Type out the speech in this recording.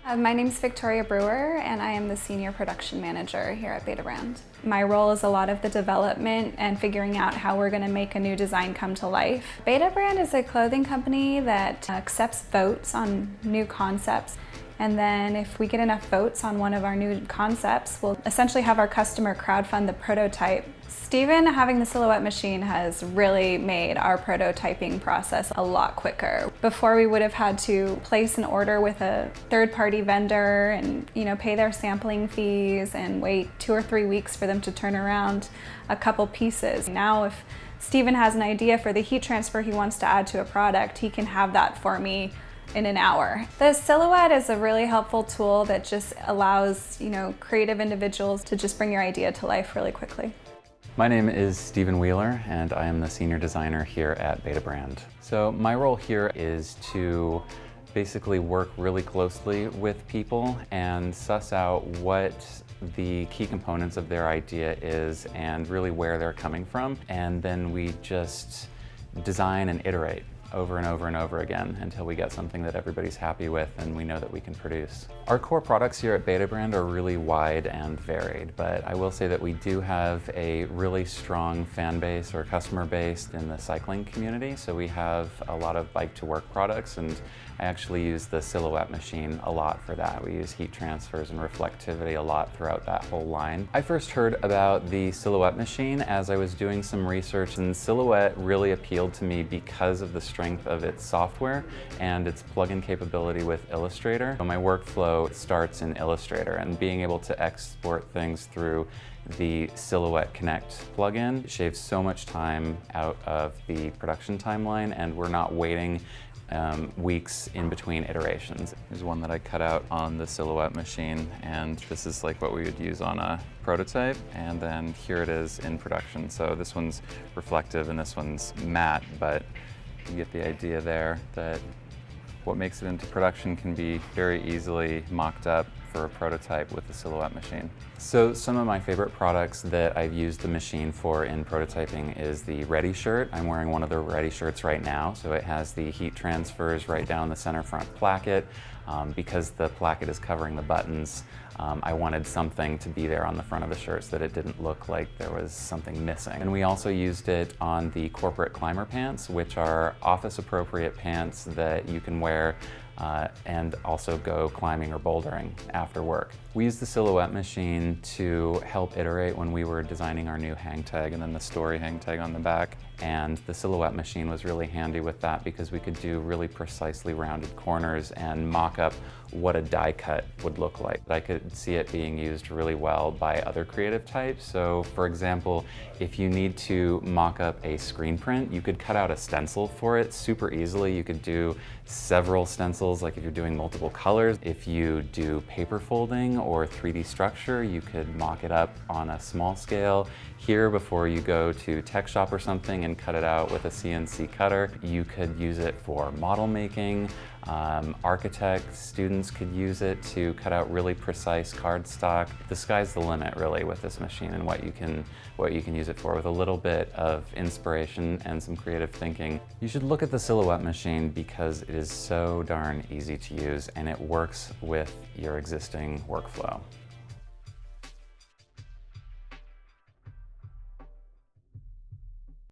My name is Victoria Brewer, and I am the Senior Production Manager here at Betabrand. My role is a lot of the development and figuring out how we're going to make a new design come to life. Betabrand is a clothing company that accepts votes on new concepts. And then if we get enough votes on one of our new concepts, we'll essentially have our customer crowdfund the prototype. Steven having the silhouette machine has really made our prototyping process a lot quicker. Before we would have had to place an order with a third-party vendor and pay their sampling fees and wait 2 or 3 weeks for them to turn around a couple pieces. Now if Steven has an idea for the heat transfer he wants to add to a product, he can have that for me in an hour. The silhouette is a really helpful tool that just allows creative individuals to just bring your idea to life really quickly. My name is Stephen Wheeler, and I am the senior designer here at Betabrand. So my role here is to basically work really closely with people and suss out what the key components of their idea is and really where they're coming from. And then we just design and iterate over and over and over again until we get something that everybody's happy with and we know that we can produce. Our core products here at Betabrand are really wide and varied, but I will say that we do have a really strong fan base or customer base in the cycling community. So we have a lot of bike-to-work products, and I actually use the silhouette machine a lot for that. We use heat transfers and reflectivity a lot throughout that whole line. I first heard about the silhouette machine as I was doing some research, and silhouette really appealed to me because of the strength of its software and its plugin capability with Illustrator. So my workflow starts in Illustrator, and being able to export things through the Silhouette Connect plugin shaves so much time out of the production timeline, and we're not waiting weeks in between iterations. There's one that I cut out on the Silhouette machine, and this is like what we would use on a prototype, and then here it is in production. So this one's reflective and this one's matte, but you get the idea there that what makes it into production can be very easily mocked up for a prototype with the Silhouette machine. So some of my favorite products that I've used the machine for in prototyping is the Ready shirt. I'm wearing one of the Ready shirts right now, so it has the heat transfers right down the center front placket. Because the placket is covering the buttons, I wanted something to be there on the front of the shirt so that it didn't look like there was something missing. And we also used it on the corporate climber pants, which are office-appropriate pants that you can wear and also go climbing or bouldering after work. We used the Silhouette machine to help iterate when we were designing our new hang tag and then the story hang tag on the back. And the Silhouette machine was really handy with that because we could do really precisely rounded corners and mock up what a die cut would look like. I could see it being used really well by other creative types. So for example, if you need to mock up a screen print, you could cut out a stencil for it super easily. You could do several stencils, like if you're doing multiple colors. If you do paper folding or 3D structure, you could mock it up on a small scale here before you go to tech shop or something and cut it out with a CNC cutter. You could use it for model making. Architects, students could use it to cut out really precise cardstock. The sky's the limit really with this machine and what you can use it for with a little bit of inspiration and some creative thinking. You should look at the Silhouette machine because it is so darn easy to use and it works with your existing workflow.